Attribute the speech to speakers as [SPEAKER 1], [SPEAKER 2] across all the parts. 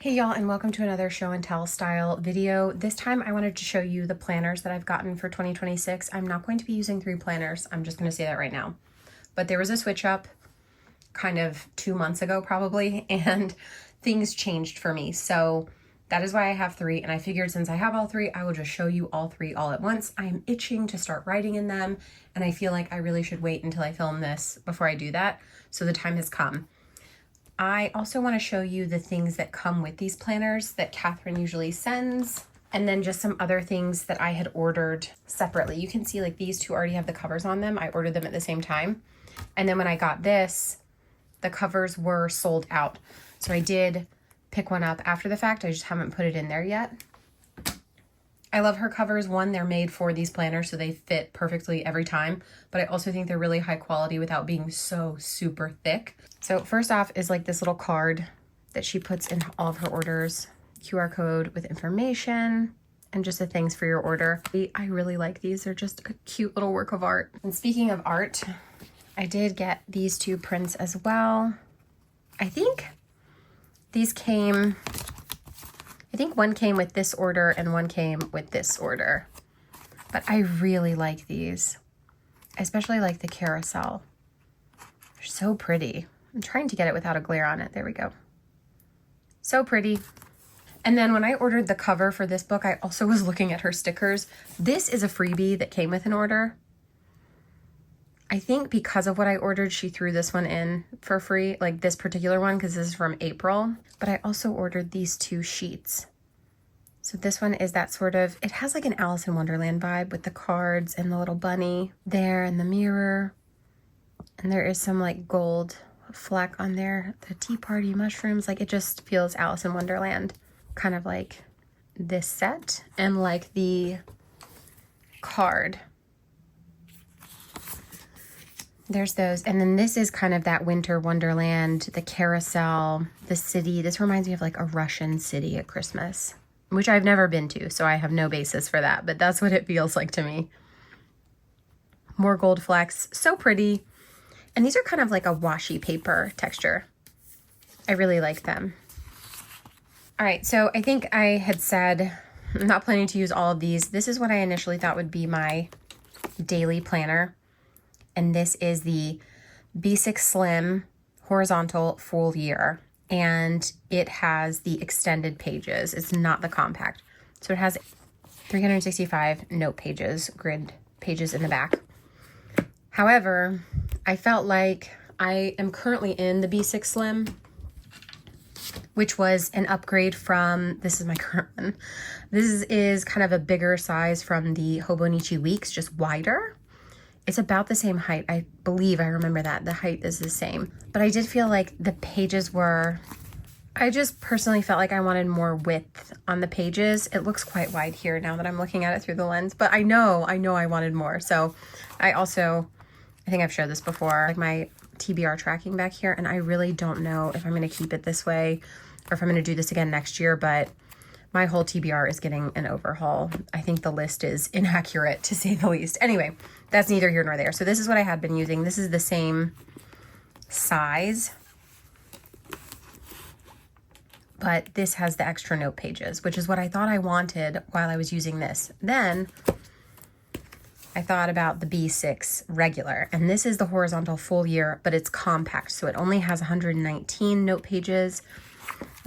[SPEAKER 1] Hey y'all, and welcome to another show and tell style video. This time I wanted to show you the planners that I've gotten for 2026. I'm not going to be using 3 planners. I'm just going to say that right now. But there was a switch up kind of 2 months ago probably, and things changed for me. So that is why I have 3, and I figured since I have all 3, I will just show you all 3 all at once. I am itching to start writing in them, and I feel like I really should wait until I film this before I do that. So the time has come. I also want to show you the things that come with these planners that Catherine usually sends, and then just some other things that I had ordered separately. You can see like these 2 already have the covers on them. I ordered them at the same time. And then when I got this, the covers were sold out. So I did pick one up after the fact. I just haven't put it in there yet. I love her covers. One, they're made for these planners, so they fit perfectly every time. But I also think they're really high quality without being so super thick. So first off is like this little card that she puts in all of her orders. QR code with information and just the things for your order. I really like these. They're just a cute little work of art. And speaking of art, I did get these 2 prints as well. I think these came... I think one came with this order and one came with this order. But I really like these. I especially like the carousel. They're so pretty. I'm trying to get it without a glare on it. There we go. So pretty. And then when I ordered the cover for this book, I also was looking at her stickers. This is a freebie that came with an order. I think because of what I ordered, she threw this one in for free, like this particular one, because this is from April. But I also ordered these 2 sheets. So this one is that sort of, it has like an Alice in Wonderland vibe with the cards and the little bunny there and the mirror. And there is some like gold fleck on there, the tea party mushrooms, like it just feels Alice in Wonderland, kind of like this set and like the card. There's those. And then this is kind of that winter wonderland, the carousel, the city. This reminds me of like a Russian city at Christmas, which I've never been to, so I have no basis for that, but that's what it feels like to me. More gold flecks, so pretty. And these are kind of like a washi paper texture. I really like them. All right, so I think I had said I'm not planning to use all of these. This is what I initially thought would be my daily planner. And this is the B6 Slim Horizontal Full Year. And it has the extended pages. It's not the compact. So it has 365 note pages, grid pages in the back. However, I felt like I am currently in the B6 Slim, which was an upgrade from, this is my current one. This is kind of a bigger size from the Hobonichi Weeks, just wider. It's about the same height. I believe I remember that. The height is the same. But I did feel like the pages were... I just personally felt like I wanted more width on the pages. It looks quite wide here now that I'm looking at it through the lens. But I know I wanted more. So I think I've showed this before, like my TBR tracking back here. And I really don't know if I'm going to keep it this way or if I'm going to do this again next year. But my whole TBR is getting an overhaul. I think the list is inaccurate, to say the least. Anyway, that's neither here nor there. So this is what I had been using. This is the same size, but this has the extra note pages, which is what I thought I wanted while I was using this. Then I thought about the B6 regular, and this is the Horizontal Full Year, but it's compact. So it only has 119 note pages,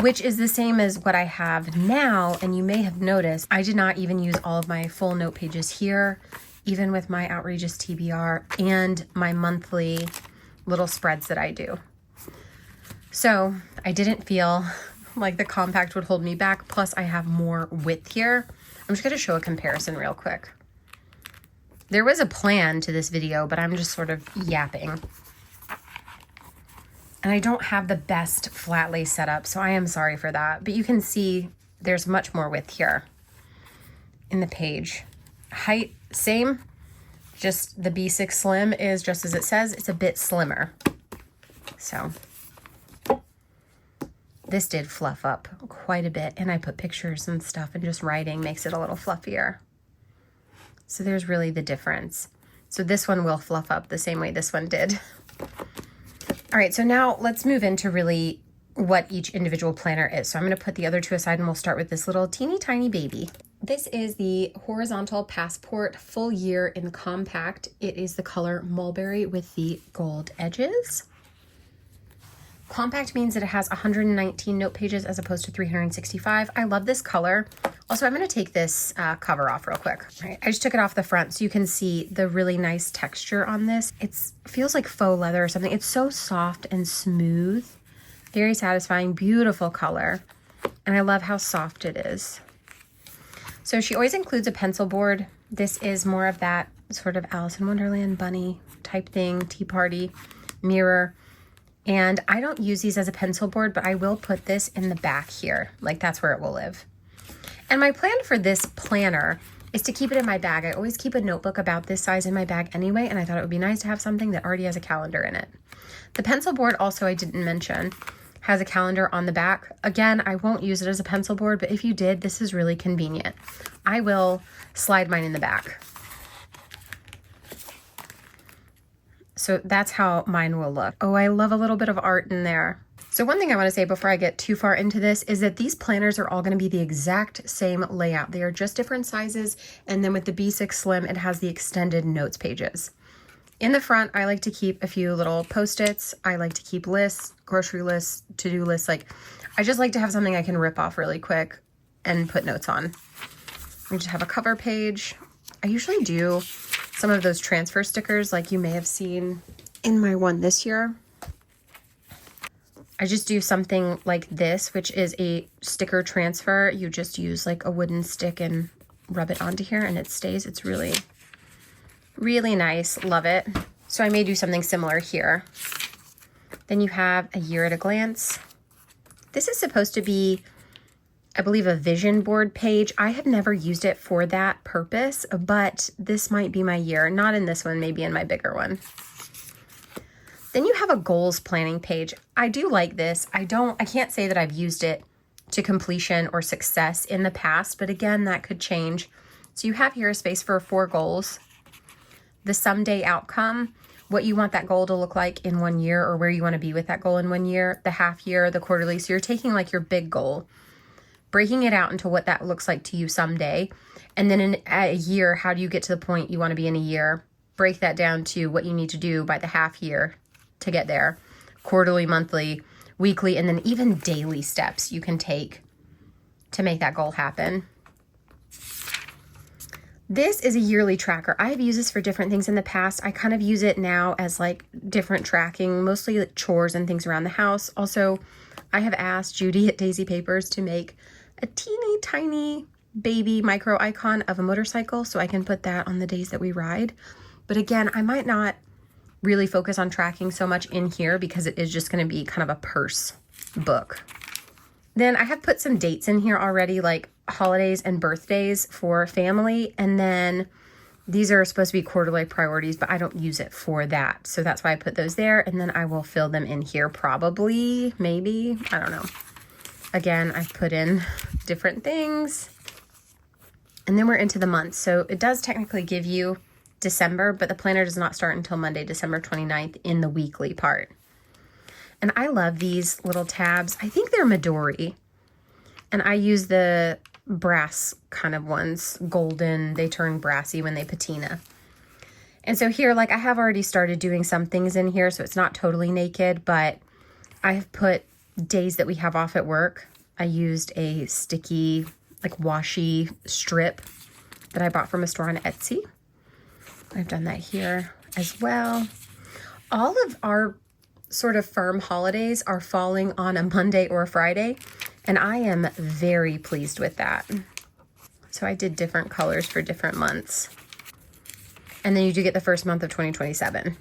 [SPEAKER 1] which is the same as what I have now. And you may have noticed I did not even use all of my full note pages here, even with my outrageous TBR and my monthly little spreads that I do. So I didn't feel like the compact would hold me back. Plus I have more width here. I'm just going to show a comparison real quick. There was a plan to this video, but I'm just sort of yapping. And I don't have the best flat lay setup, so I am sorry for that. But you can see there's much more width here in the page. Height, same. Just the B6 Slim is just as it says. It's a bit slimmer. So this did fluff up quite a bit. And I put pictures and stuff, and just writing makes it a little fluffier. So there's really the difference. So this one will fluff up the same way this one did. All right, so now let's move into really what each individual planner is. So I'm going to put the other two aside and we'll start with this little teeny tiny baby. This is the Horizontal Passport Full Year in Compact. It is the color Mulberry with the gold edges. Compact means that it has 119 note pages as opposed to 365. I love this color. Also, I'm going to take this cover off real quick. All right, I just took it off the front so you can see the really nice texture on this. It feels like faux leather or something. It's so soft and smooth. Very satisfying, beautiful color. And I love how soft it is. So she always includes a pencil board. This is more of that sort of Alice in Wonderland bunny type thing, tea party, mirror. And I don't use these as a pencil board, but I will put this in the back here. Like that's where it will live. And my plan for this planner is to keep it in my bag. I always keep a notebook about this size in my bag anyway, and I thought it would be nice to have something that already has a calendar in it. The pencil board also I didn't mention has a calendar on the back. Again, I won't use it as a pencil board, but if you did, this is really convenient. I will slide mine in the back. So that's how mine will look. Oh, I love a little bit of art in there. So one thing I want to say before I get too far into this is that these planners are all going to be the exact same layout. They are just different sizes. And then with the B6 Slim, it has the extended notes pages. In the front, I like to keep a few little Post-its. I like to keep lists, grocery lists, to-do lists. I just like to have something I can rip off really quick and put notes on. We just have a cover page. I usually do some of those transfer stickers like you may have seen in my one this year. I just do something like this, which is a sticker transfer. You just use like a wooden stick and rub it onto here and it stays. It's really, really nice. Love it. So I may do something similar here. Then you have a year at a glance. This is supposed to be, I believe, a vision board page. I have never used it for that purpose, but this might be my year. Not in this one, maybe in my bigger one. Then you have a goals planning page. I do like this. I can't say that I've used it to completion or success in the past, but again, that could change. So you have here a space for 4 goals. The someday outcome, what you want that goal to look like in 1 year or where you want to be with that goal in 1 year, the half year, the quarterly. So you're taking like your big goal, breaking it out into what that looks like to you someday. And then in a year, how do you get to the point you want to be in a year? Break that down to what you need to do by the half year to get there. Quarterly, monthly, weekly, and then even daily steps you can take to make that goal happen. This is a yearly tracker. I've used this for different things in the past. I kind of use it now as like different tracking, mostly like chores and things around the house. Also, I have asked Judy at Daisy Papers to make a teeny tiny baby micro icon of a motorcycle so I can put that on the days that we ride. But again, I might not really focus on tracking so much in here because it is just going to be kind of a purse book. Then I have put some dates in here already, like holidays and birthdays for family. And then these are supposed to be quarterly priorities, but I don't use it for that. So that's why I put those there. And then I will fill them in here probably, maybe, I don't know. Again, I've put in different things. And then we're into the month. So it does technically give you December, but the planner does not start until Monday, December 29th in the weekly part. And I love these little tabs. I think they're Midori. And I use the brass kind of ones, golden. They turn brassy when they patina. And so here, like I have already started doing some things in here, so it's not totally naked, but I have put days that we have off at work. I used a sticky, like washi strip that I bought from a store on Etsy. I've done that here as well. All of our sort of firm holidays are falling on a Monday or a Friday, and I am very pleased with that. So I did different colors for different months. And then you do get the first month of 2027.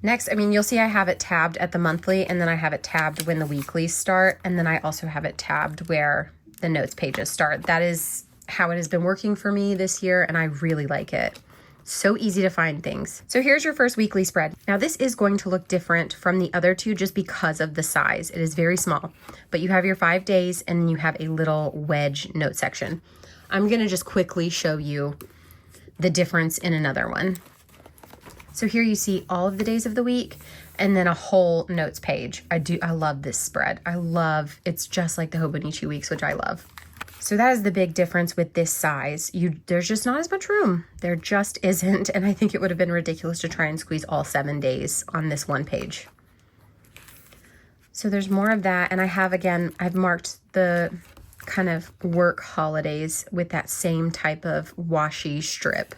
[SPEAKER 1] Next, I mean, you'll see I have it tabbed at the monthly, and then I have it tabbed when the weeklies start, and then I also have it tabbed where the notes pages start. That is how it has been working for me this year, and I really like it. So easy to find things. So here's your first weekly spread. Now this is going to look different from the other two just because of the size. It is very small, but you have your 5 days and then you have a little wedge note section. I'm gonna just quickly show you the difference in another one. So here you see all of the days of the week, and then a whole notes page. I love this spread. It's just like the Hobonichi Weeks, which I love. So that is the big difference with this size. There's just not as much room. There just isn't. And I think it would have been ridiculous to try and squeeze all 7 days on this one page. So there's more of that. And I've marked the kind of work holidays with that same type of washi strip.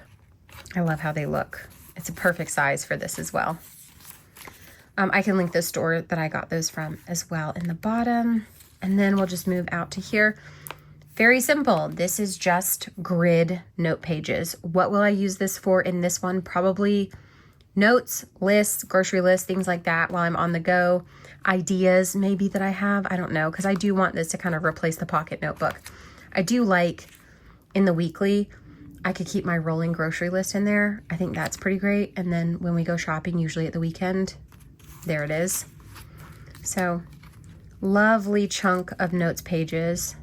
[SPEAKER 1] I love how they look. It's a perfect size for this as well. I can link the store that I got those from as well in the bottom. And then we'll just move out to here. Very simple. This is just grid note pages. What will I use this for in this one? Probably notes, lists, grocery lists, things like that while I'm on the go. Ideas maybe that I have. I don't know, because I do want this to kind of replace the pocket notebook. I do like in the weekly, I could keep my rolling grocery list in there. I think that's pretty great. And then when we go shopping, usually at the weekend, there it is. So lovely chunk of notes pages.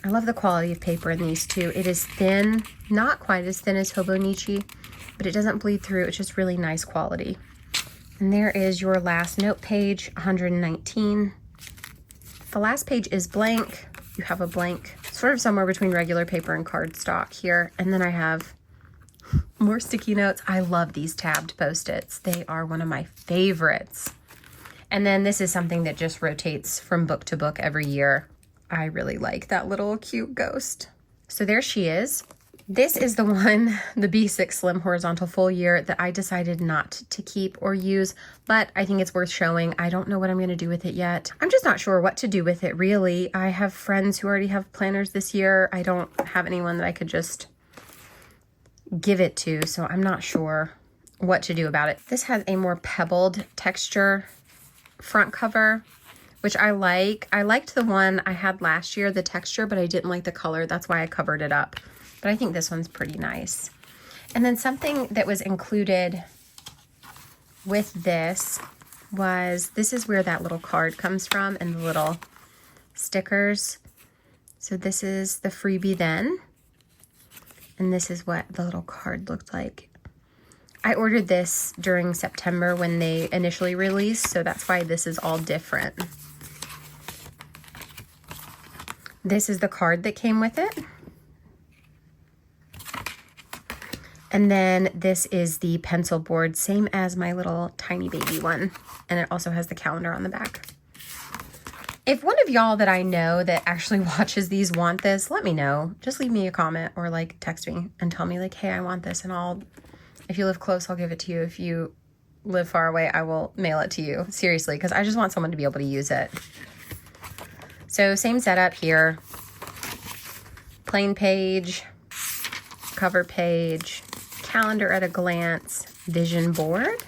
[SPEAKER 1] I love the quality of paper in these too. It is thin, not quite as thin as Hobonichi, but it doesn't bleed through. It's just really nice quality. And there is your last note page, 119. The last page is blank. You have a blank, sort of somewhere between regular paper and cardstock here. And then I have more sticky notes. I love these tabbed Post-its. They are one of my favorites. And then this is something that just rotates from book to book every year. I really like that little cute ghost. So there she is. This is the one, the B6 Slim Horizontal Full Year, that I decided not to keep or use, but I think it's worth showing. I don't know what I'm going to do with it yet. I'm just not sure what to do with it, really. I have friends who already have planners this year. I don't have anyone that I could just give it to, so I'm not sure what to do about it. This has a more pebbled texture front cover, which I like. I liked the one I had last year, the texture, but I didn't like the color. That's why I covered it up. But I think this one's pretty nice. And then something that was included with this is where that little card comes from and the little stickers. So this is the freebie then. And this is what the little card looked like. I ordered this during September when they initially released, so that's why this is all different. This is the card that came with it. And then this is the pencil board, same as my little tiny baby one. And it also has the calendar on the back. If one of y'all that I know that actually watches these want this, let me know. Just leave me a comment or like text me and tell me like, hey, I want this. And if you live close, I'll give it to you. If you live far away, I will mail it to you. Seriously, because I just want someone to be able to use it. So same setup here. Plain page, cover page, calendar at a glance, vision board,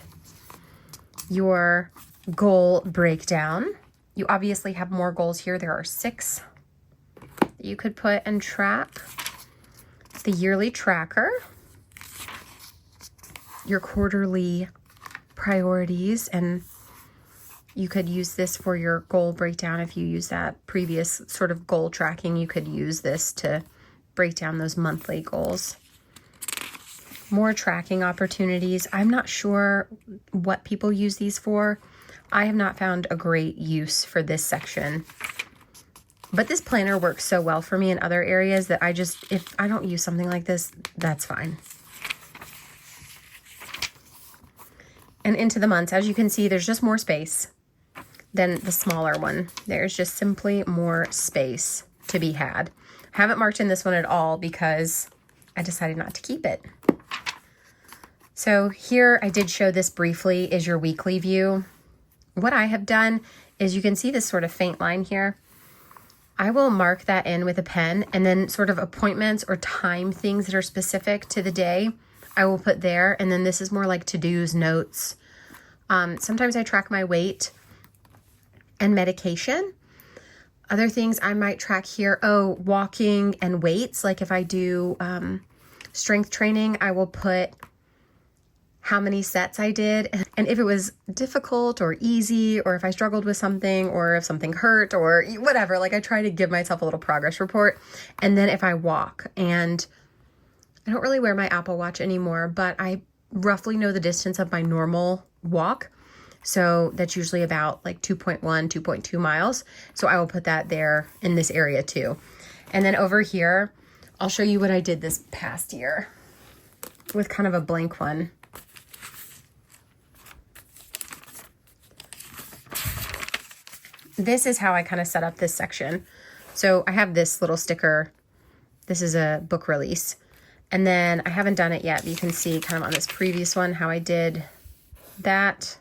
[SPEAKER 1] your goal breakdown. You obviously have more goals here. There are 6 that you could put and track. The yearly tracker, your quarterly priorities, and you could use this for your goal breakdown. If you use that previous sort of goal tracking, you could use this to break down those monthly goals. More tracking opportunities. I'm not sure what people use these for. I have not found a great use for this section. But this planner works so well for me in other areas that if I don't use something like this, that's fine. And into the months, as you can see, there's just more space than the smaller one. There's just simply more space to be had. Haven't marked in this one at all because I decided not to keep it. So here, I did show this briefly, is your weekly view. What I have done is you can see this sort of faint line here. I will mark that in with a pen, and then sort of appointments or time things that are specific to the day, I will put there. And then this is more like to-dos, notes. Sometimes I track my weight and medication. Other things I might track here, walking and weights. Like if I do strength training, I will put how many sets I did, and if it was difficult or easy, or if I struggled with something, or if something hurt, or whatever. Like I try to give myself a little progress report. And then if I walk, and I don't really wear my Apple Watch anymore, but I roughly know the distance of my normal walk. So that's usually about like 2.1, 2.2 miles. So I will put that there in this area too. And then over here, I'll show you what I did this past year with kind of a blank one. This is how I kind of set up this section. So I have this little sticker. This is a book release. And then I haven't done it yet, but you can see kind of on this previous one how I did that.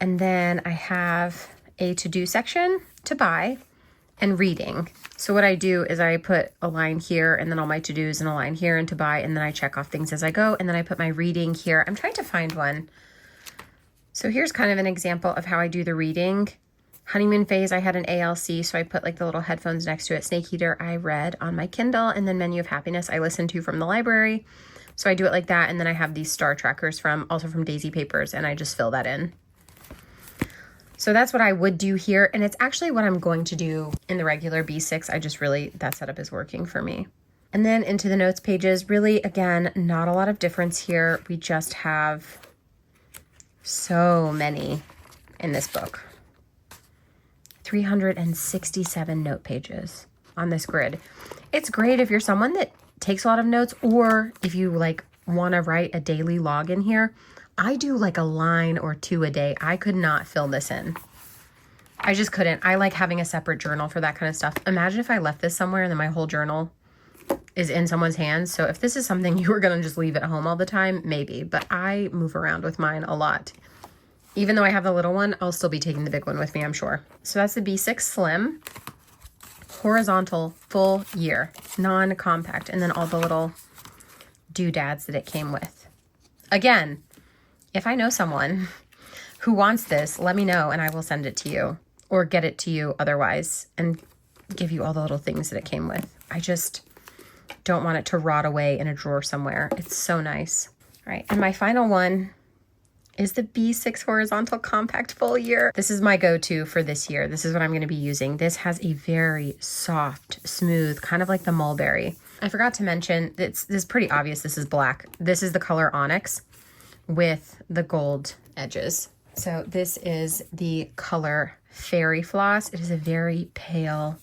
[SPEAKER 1] And then I have a to-do section, to buy, and reading. So what I do is I put a line here and then all my to-dos and a line here and to buy, and then I check off things as I go. And then I put my reading here. I'm trying to find one. So here's kind of an example of how I do the reading. Honeymoon phase, I had an ALC, so I put like the little headphones next to it. Snake Eater, I read on my Kindle, and then Menu of Happiness, I listened to from the library. So I do it like that, and then I have these star trackers also from Daisy Papers, and I just fill that in. So that's what I would do here, and it's actually what I'm going to do in the regular B6. I just really, that setup is working for me. And then into the notes pages, really, again, not a lot of difference here. We just have so many in this book. 367 note pages on this grid. It's great if you're someone that takes a lot of notes, or if you like want to write a daily log in here. I do like a line or two a day. I could not fill this in. I just couldn't. I like having a separate journal for that kind of stuff. Imagine if I left this somewhere and then my whole journal is in someone's hands. So if this is something you were going to just leave at home all the time, maybe. But I move around with mine a lot. Even though I have the little one, I'll still be taking the big one with me, I'm sure. So that's the B6 Slim. Horizontal, full year, non-compact. And then all the little doodads that it came with. Again, if I know someone who wants this, let me know and I will send it to you or get it to you otherwise and give you all the little things that it came with. I just don't want it to rot away in a drawer somewhere. It's so nice. All right, and my final one is the B6 Horizontal Compact Full Year. This is my go-to for this year. This is what I'm going to be using. This has a very soft, smooth, kind of like the mulberry. I forgot to mention, this is pretty obvious. This is black. This is the color Onyx with the gold edges. So this is the color Fairy Floss. It is a very pale,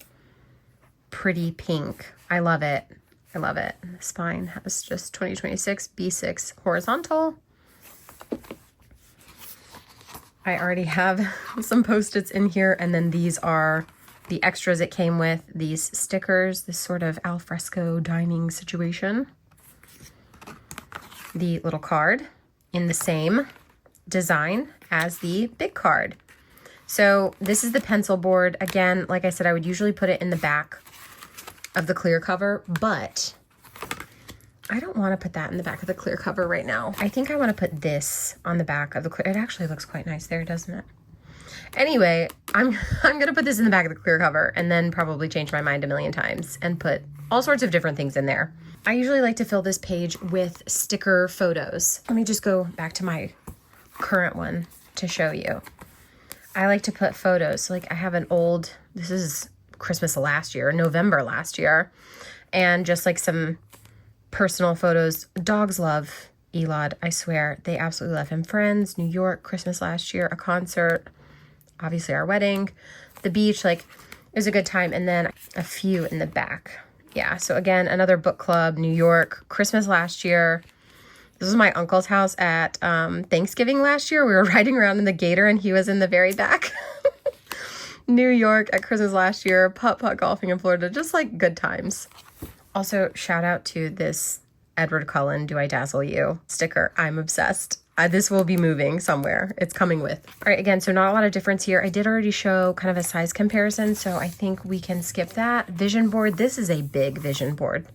[SPEAKER 1] pretty pink. I love it. I love it. The spine has just 2026 B6 Horizontal. I already have some Post-its in here, and then these are the extras it came with. These stickers, this sort of alfresco dining situation. The little card in the same design as the big card. So this is the pencil board. Again, like I said, I would usually put it in the back of the clear cover, but I don't want to put that in the back of the clear cover right now. I think I want to put this on the back of the clear. It actually looks quite nice there, doesn't it? Anyway, I'm going to put this in the back of the clear cover and then probably change my mind a million times and put all sorts of different things in there. I usually like to fill this page with sticker photos. Let me just go back to my current one to show you. I like to put photos. So like I have an old, this is Christmas last year, November last year, and just like some personal photos. Dogs love Elad, I swear. They absolutely love him. Friends, New York, Christmas last year, a concert, obviously our wedding, the beach, like it was a good time. And then a few in the back. Yeah, so again, another book club, New York, Christmas last year. This was my uncle's house at Thanksgiving last year. We were riding around in the Gator and he was in the very back. New York at Christmas last year, putt-putt golfing in Florida, just like good times. Also, shout out to this Edward Cullen, Do I Dazzle You sticker. I'm obsessed. This will be moving somewhere. It's coming with. All right, again, so not a lot of difference here. I did already show kind of a size comparison, so I think we can skip that. Vision board. This is a big vision board.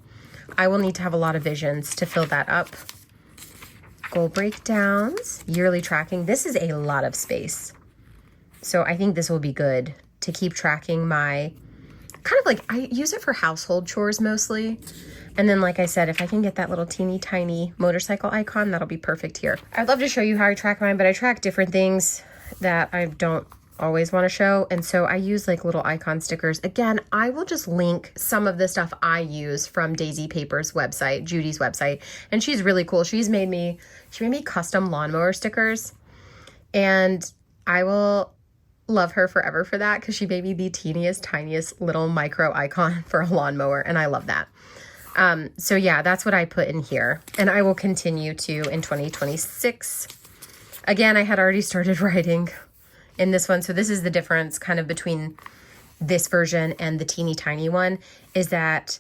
[SPEAKER 1] I will need to have a lot of visions to fill that up. Goal breakdowns, yearly tracking. This is a lot of space. So I think this will be good to keep tracking my, kind of like, I use it for household chores mostly. And then, like I said, if I can get that little teeny tiny motorcycle icon, that'll be perfect here. I'd love to show you how I track mine, but I track different things that I don't always want to show. And so I use like little icon stickers. Again, I will just link some of the stuff I use from Daisy Paper's website, Judy's website. And she's really cool. She made me custom lawnmower stickers. And I will love her forever for that, because she made me the teeniest, tiniest little micro icon for a lawnmower. And I love that. So yeah, that's what I put in here. And I will continue to in 2026. Again, I had already started writing in this one. So this is the difference kind of between this version and the teeny tiny one, is that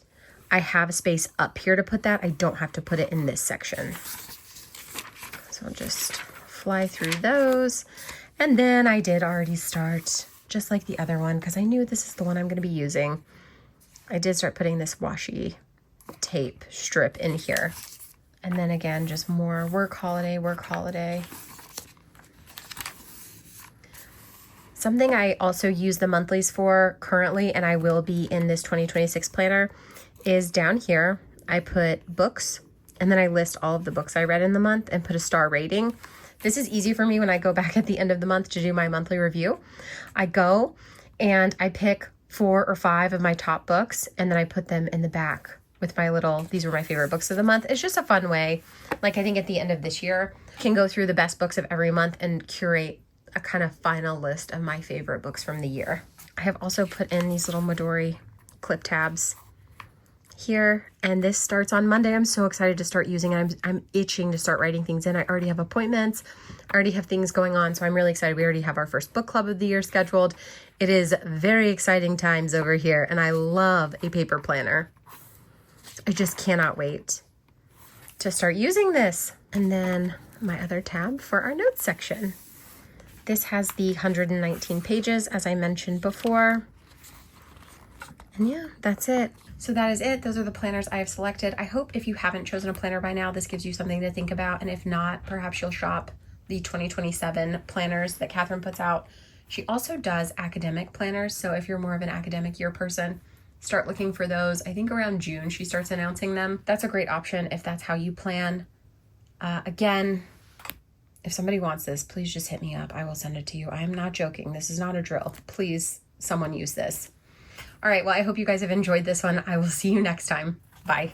[SPEAKER 1] I have a space up here to put that. I don't have to put it in this section. So I'll just fly through those. And then I did already start, just like the other one, because I knew this is the one I'm going to be using. I did start putting this washi tape strip in here. And then again, just more work holiday, work holiday. Something I also use the monthlies for currently, and I will be in this 2026 planner, is down here. I put books, and then I list all of the books I read in the month and put a star rating. This is easy for me when I go back at the end of the month to do my monthly review. I go and I pick 4 or 5 of my top books, and then I put them in the back with my little, these were my favorite books of the month. It's just a fun way. Like, I think at the end of this year, I can go through the best books of every month and curate a kind of final list of my favorite books from the year. I have also put in these little Midori clip tabs here, and this starts on Monday. I'm so excited to start using it. I'm itching to start writing things in. I already have appointments. I already have things going on, so I'm really excited. We already have our first book club of the year scheduled. It is very exciting times over here, and I love a paper planner. I just cannot wait to start using this. And then my other tab for our notes section. This has the 119 pages, as I mentioned before. And yeah, that's it. So that is it. Those are the planners I have selected. I hope if you haven't chosen a planner by now, this gives you something to think about. And if not, perhaps you'll shop the 2027 planners that Catherine puts out. She also does academic planners. So if you're more of an academic year person, start looking for those. I think around June, she starts announcing them. That's a great option if that's how you plan. Again, if somebody wants this, please just hit me up. I will send it to you. I am not joking. This is not a drill. Please, someone use this. All right, well, I hope you guys have enjoyed this one. I will see you next time. Bye.